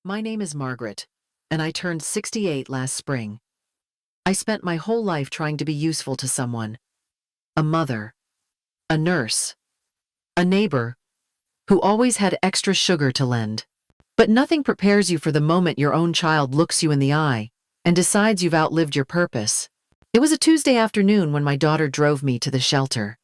My name is Margaret, and I turned 68 last spring. I spent my whole life trying to be useful to someone. A mother, a nurse, a neighbor, who always had extra sugar to lend. But nothing prepares you for the moment your own child looks you in the eye and decides you've outlived your purpose. It was a Tuesday afternoon when my daughter drove me to the shelter.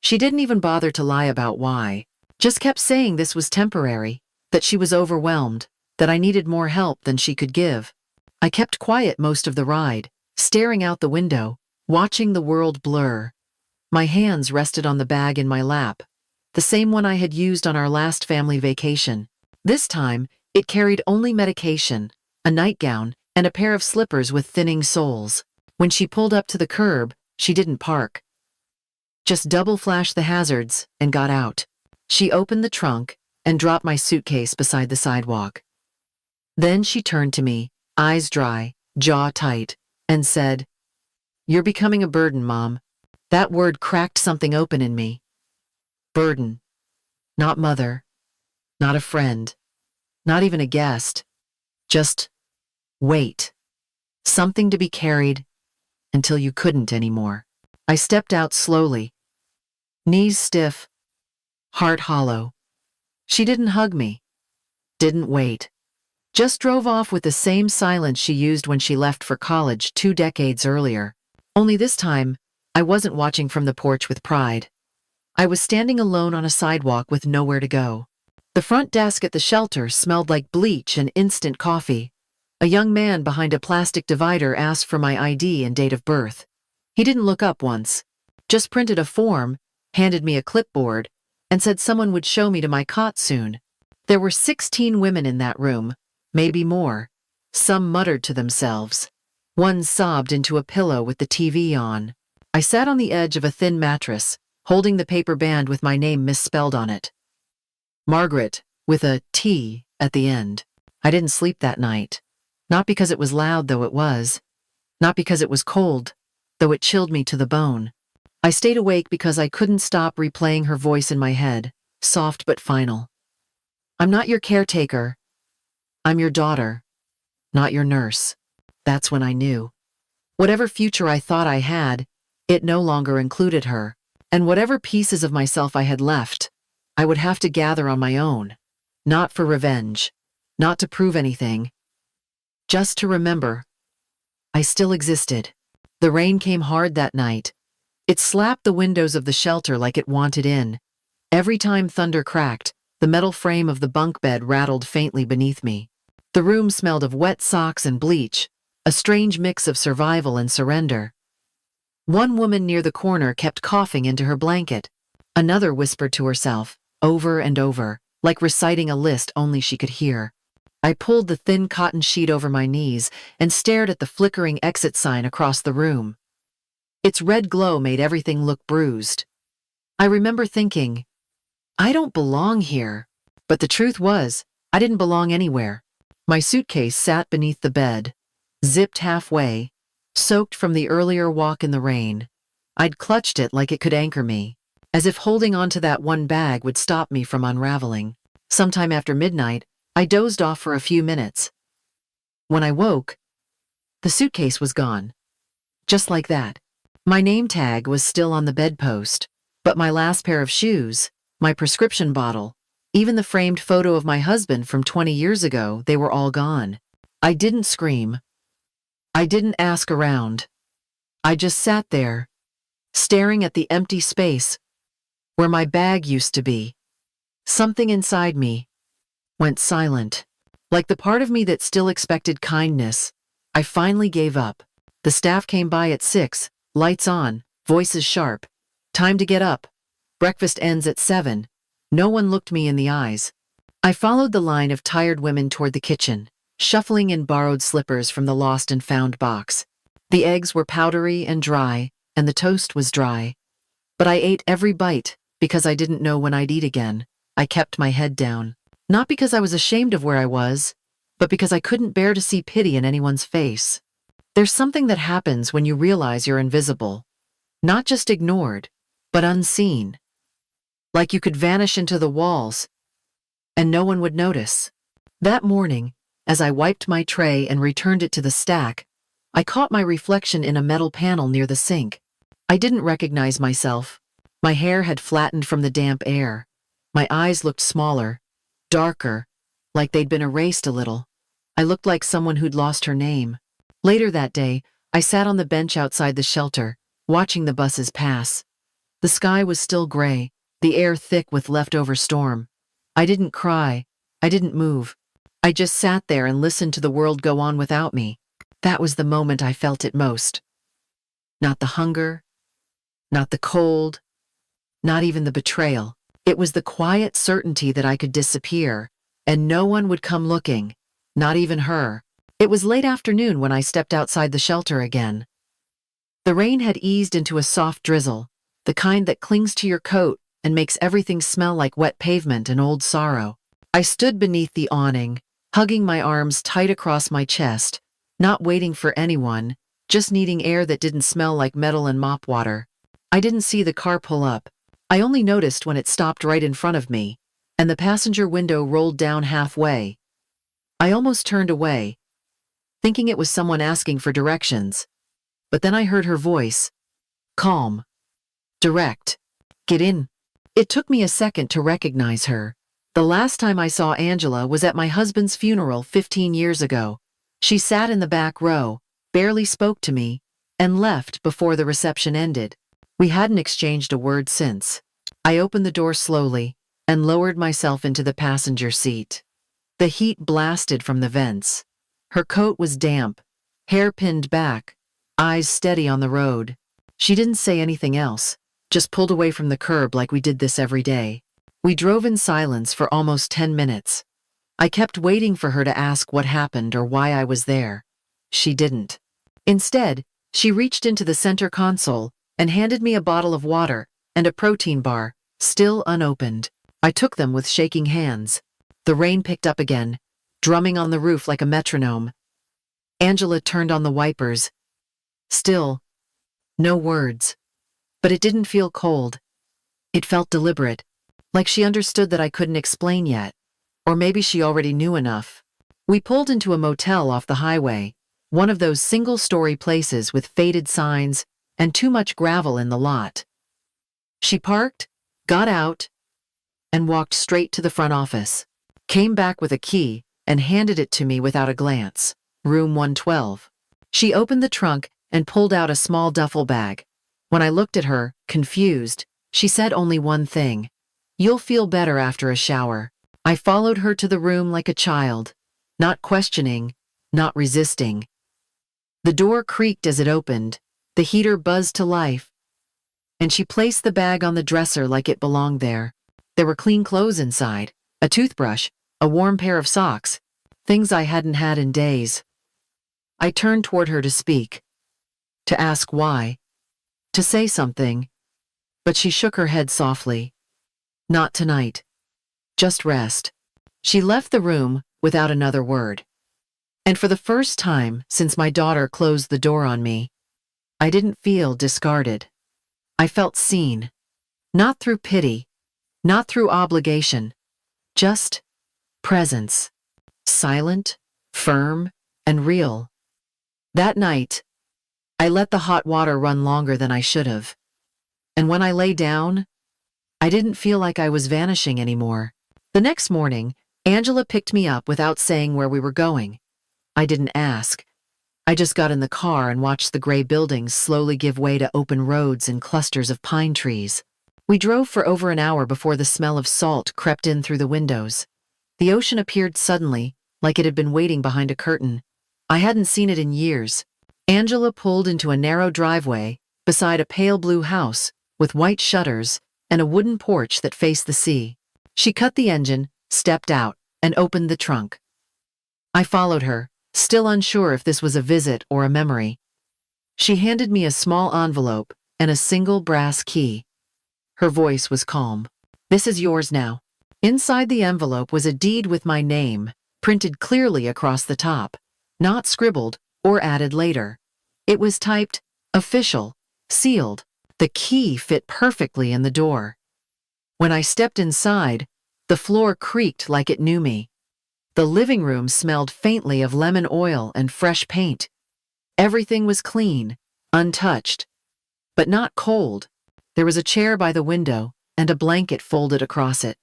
She didn't even bother to lie about why, just kept saying this was temporary, that she was overwhelmed, that I needed more help than she could give. I kept quiet most of the ride, staring out the window, watching the world blur. My hands rested on the bag in my lap, the same one I had used on our last family vacation. This time, it carried only medication, a nightgown, and a pair of slippers with thinning soles. When she pulled up to the curb, she didn't park. Just double-flashed the hazards and got out. She opened the trunk and dropped my suitcase beside the sidewalk. Then she turned to me, eyes dry, jaw tight, and said, "You're becoming a burden, Mom." That word cracked something open in me. Burden. Not mother. Not a friend. Not even a guest. Just weight. Something to be carried until you couldn't anymore. I stepped out slowly, knees stiff, heart hollow. She didn't hug me, didn't wait. Just drove off with the same silence she used when she left for college 2 decades earlier. Only this time, I wasn't watching from the porch with pride. I was standing alone on a sidewalk with nowhere to go. The front desk at the shelter smelled like bleach and instant coffee. A young man behind a plastic divider asked for my ID and date of birth. He didn't look up once, just printed a form, handed me a clipboard, and said someone would show me to my cot soon. There were 16 women in that room, maybe more. Some muttered to themselves. One sobbed into a pillow with the TV on. I sat on the edge of a thin mattress, holding the paper band with my name misspelled on it. Margaret, with a T at the end. I didn't sleep that night. Not because it was loud, though it was. Not because it was cold, though it chilled me to the bone. I stayed awake because I couldn't stop replaying her voice in my head, soft but final. "I'm not your caretaker. I'm your daughter, not your nurse." That's when I knew. Whatever future I thought I had, it no longer included her. And whatever pieces of myself I had left, I would have to gather on my own. Not for revenge, not to prove anything. Just to remember, I still existed. The rain came hard that night. It slapped the windows of the shelter like it wanted in. Every time thunder cracked, the metal frame of the bunk bed rattled faintly beneath me. The room smelled of wet socks and bleach, a strange mix of survival and surrender. One woman near the corner kept coughing into her blanket. Another whispered to herself, over and over, like reciting a list only she could hear. I pulled the thin cotton sheet over my knees and stared at the flickering exit sign across the room. Its red glow made everything look bruised. I remember thinking, I don't belong here. But the truth was, I didn't belong anywhere. My suitcase sat beneath the bed, zipped halfway, soaked from the earlier walk in the rain. I'd clutched it like it could anchor me, as if holding onto that one bag would stop me from unraveling. Sometime after midnight, I dozed off for a few minutes. When I woke, the suitcase was gone. Just like that. My name tag was still on the bedpost, but my last pair of shoes, my prescription bottle, even the framed photo of my husband from 20 years ago, they were all gone. I didn't scream. I didn't ask around. I just sat there, staring at the empty space where my bag used to be. Something inside me went silent. Like the part of me that still expected kindness, I finally gave up. The staff came by at 6, lights on, voices sharp. Time to get up. Breakfast ends at 7. No one looked me in the eyes. I followed the line of tired women toward the kitchen, shuffling in borrowed slippers from the lost and found box. The eggs were powdery and dry, and the toast was dry. But I ate every bite because I didn't know when I'd eat again. I kept my head down. Not because I was ashamed of where I was, but because I couldn't bear to see pity in anyone's face. There's something that happens when you realize you're invisible. Not just ignored, but unseen. Like you could vanish into the walls, and no one would notice. That morning, as I wiped my tray and returned it to the stack, I caught my reflection in a metal panel near the sink. I didn't recognize myself. My hair had flattened from the damp air. My eyes looked smaller, darker, like they'd been erased a little. I looked like someone who'd lost her name. Later that day, I sat on the bench outside the shelter, watching the buses pass. The sky was still gray, the air thick with leftover storm. I didn't cry. I didn't move. I just sat there and listened to the world go on without me. That was the moment I felt it most. Not the hunger, not the cold, not even the betrayal. It was the quiet certainty that I could disappear, and no one would come looking, not even her. It was late afternoon when I stepped outside the shelter again. The rain had eased into a soft drizzle, the kind that clings to your coat and makes everything smell like wet pavement and old sorrow. I stood beneath the awning, hugging my arms tight across my chest, not waiting for anyone, just needing air that didn't smell like metal and mop water. I didn't see the car pull up. I only noticed when it stopped right in front of me, and the passenger window rolled down halfway. I almost turned away, thinking it was someone asking for directions. But then I heard her voice. Calm. Direct. Get in. It took me a second to recognize her. The last time I saw Angela was at my husband's funeral 15 years ago. She sat in the back row, barely spoke to me, and left before the reception ended. We hadn't exchanged a word since. I opened the door slowly and lowered myself into the passenger seat. The heat blasted from the vents. Her coat was damp, hair pinned back, eyes steady on the road. She didn't say anything else, just pulled away from the curb like we did this every day. We drove in silence for almost 10 minutes. I kept waiting for her to ask what happened or why I was there. She didn't. Instead, she reached into the center console and handed me a bottle of water and a protein bar, still unopened. I took them with shaking hands. The rain picked up again, drumming on the roof like a metronome. Angela turned on the wipers. Still, no words. But it didn't feel cold. It felt deliberate, like she understood that I couldn't explain yet. Or maybe she already knew enough. We pulled into a motel off the highway, one of those single-story places with faded signs and too much gravel in the lot. She parked, got out, and walked straight to the front office. Came back with a key and handed it to me without a glance. Room 112. She opened the trunk and pulled out a small duffel bag. When I looked at her, confused, she said only one thing. You'll feel better after a shower. I followed her to the room like a child, not questioning, not resisting. The door creaked as it opened, the heater buzzed to life, and she placed the bag on the dresser like it belonged there. There were clean clothes inside, a toothbrush, a warm pair of socks, things I hadn't had in days. I turned toward her to speak, to ask why, to say something, but she shook her head softly. Not tonight. Just rest. She left the room without another word. And for the first time since my daughter closed the door on me, I didn't feel discarded. I felt seen. Not through pity, not through obligation, just presence. Silent, firm, and real. That night, I let the hot water run longer than I should have. And when I lay down, I didn't feel like I was vanishing anymore. The next morning, Angela picked me up without saying where we were going. I didn't ask. I just got in the car and watched the gray buildings slowly give way to open roads and clusters of pine trees. We drove for over an hour before the smell of salt crept in through the windows. The ocean appeared suddenly, like it had been waiting behind a curtain. I hadn't seen it in years. Angela pulled into a narrow driveway beside a pale blue house with white shutters and a wooden porch that faced the sea. She cut the engine, stepped out, and opened the trunk. I followed her, still unsure if this was a visit or a memory. She handed me a small envelope and a single brass key. Her voice was calm. This is yours now. Inside the envelope was a deed with my name, printed clearly across the top, not scribbled or added later. It was typed, official, sealed. The key fit perfectly in the door. When I stepped inside, the floor creaked like it knew me. The living room smelled faintly of lemon oil and fresh paint. Everything was clean, untouched, but not cold. There was a chair by the window and a blanket folded across it.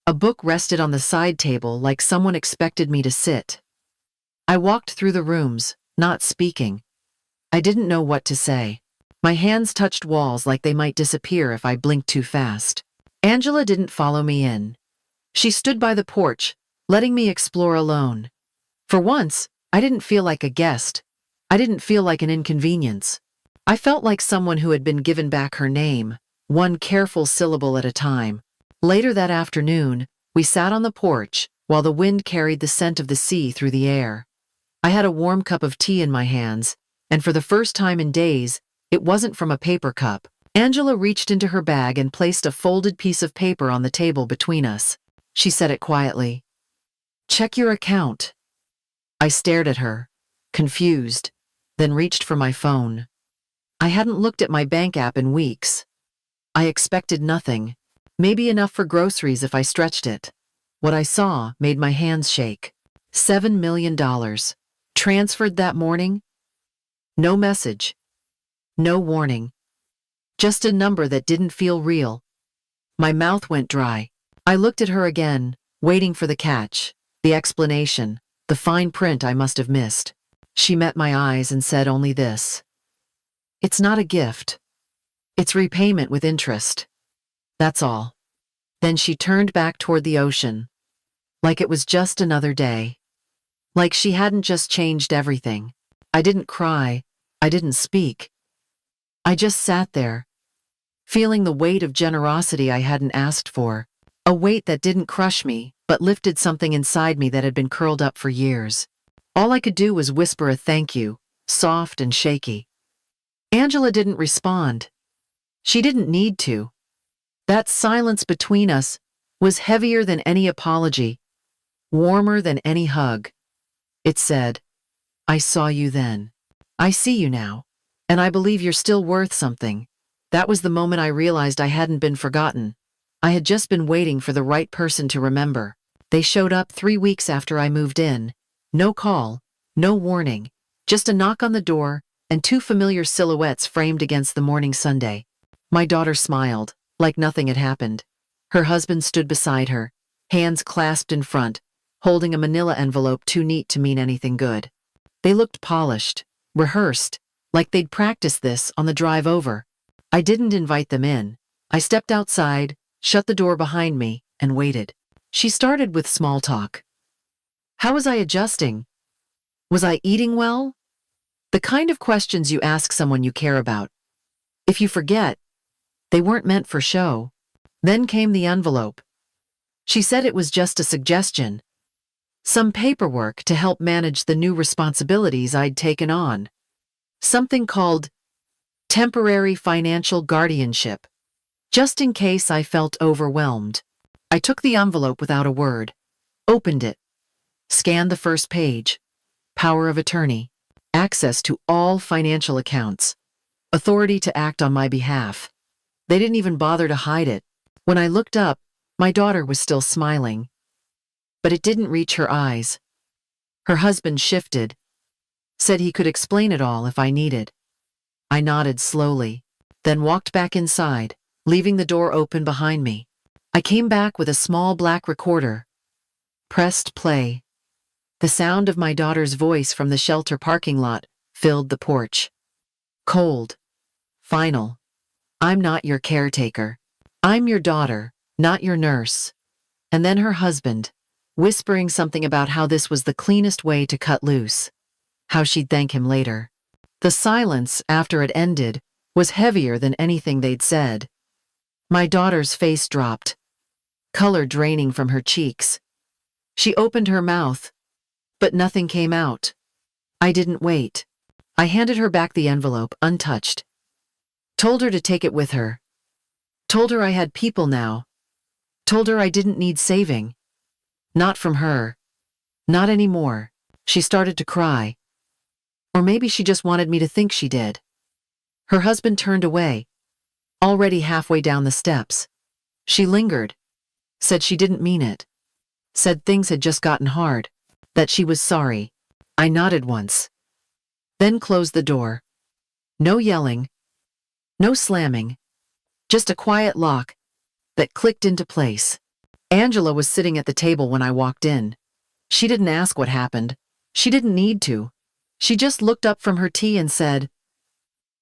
A book rested on the side table like someone expected me to sit. I walked through the rooms, not speaking. I didn't know what to say. My hands touched walls like they might disappear if I blinked too fast. Angela didn't follow me in. She stood by the porch, letting me explore alone. For once, I didn't feel like a guest. I didn't feel like an inconvenience. I felt like someone who had been given back her name, one careful syllable at a time. Later that afternoon, we sat on the porch while the wind carried the scent of the sea through the air. I had a warm cup of tea in my hands, and for the first time in days, it wasn't from a paper cup. Angela reached into her bag and placed a folded piece of paper on the table between us. She said it quietly. "Check your account." I stared at her, confused, then reached for my phone. I hadn't looked at my bank app in weeks. I expected nothing, maybe enough for groceries if I stretched it. What I saw made my hands shake. $7 million. Transferred that morning? No message. No warning. Just a number that didn't feel real. My mouth went dry. I looked at her again, waiting for the catch, the explanation, the fine print I must have missed. She met my eyes and said only this. "It's not a gift. It's repayment with interest. That's all." Then she turned back toward the ocean, like it was just another day. Like she hadn't just changed everything. I didn't cry. I didn't speak. I just sat there, feeling the weight of generosity I hadn't asked for. A weight that didn't crush me, but lifted something inside me that had been curled up for years. All I could do was whisper a thank you, soft and shaky. Angela didn't respond. She didn't need to. That silence between us was heavier than any apology, warmer than any hug. It said, "I saw you then. I see you now. And I believe you're still worth something." That was the moment I realized I hadn't been forgotten. I had just been waiting for the right person to remember. They showed up 3 weeks after I moved in. No call, no warning, just a knock on the door and 2 familiar silhouettes framed against the morning Sunday. My daughter smiled, like nothing had happened. Her husband stood beside her, hands clasped in front, holding a manila envelope too neat to mean anything good. They looked polished, rehearsed, like they'd practiced this on the drive over. I didn't invite them in. I stepped outside, shut the door behind me, and waited. She started with small talk. How was I adjusting? Was I eating well? The kind of questions you ask someone you care about. If you forget, they weren't meant for show. Then came the envelope. She said it was just a suggestion. Some paperwork to help manage the new responsibilities I'd taken on. Something called temporary financial guardianship. Just in case I felt overwhelmed. I took the envelope without a word, opened it, scanned the first page. Power of attorney, access to all financial accounts, authority to act on my behalf. They didn't even bother to hide it. When I looked up, my daughter was still smiling. But it didn't reach her eyes. Her husband shifted, said he could explain it all if I needed. I nodded slowly, then walked back inside, leaving the door open behind me. I came back with a small black recorder. Pressed play. The sound of my daughter's voice from the shelter parking lot filled the porch. Cold. Final. "I'm not your caretaker. I'm your daughter, not your nurse." And then her husband, whispering something about how this was the cleanest way to cut loose. How she'd thank him later. The silence after it ended was heavier than anything they'd said. My daughter's face dropped, color draining from her cheeks. She opened her mouth, but nothing came out. I didn't wait. I handed her back the envelope, untouched. Told her to take it with her. Told her I had people now. Told her I didn't need saving. Not from her. Not anymore. She started to cry. Or maybe she just wanted me to think she did. Her husband turned away, already halfway down the steps. She lingered, said she didn't mean it. said things had just gotten hard, that she was sorry. I nodded once, then closed the door. No yelling, no slamming, just a quiet lock that clicked into place. Angela was sitting at the table when I walked in. She didn't ask what happened. She didn't need to. She just looked up from her tea and said,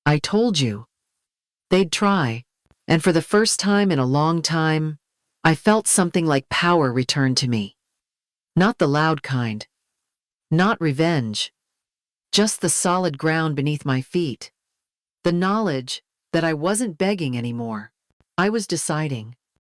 "I told you." They'd try. And for the first time in a long time, I felt something like power return to me. Not the loud kind. Not revenge. Just the solid ground beneath my feet. The knowledge that I wasn't begging anymore. I was deciding.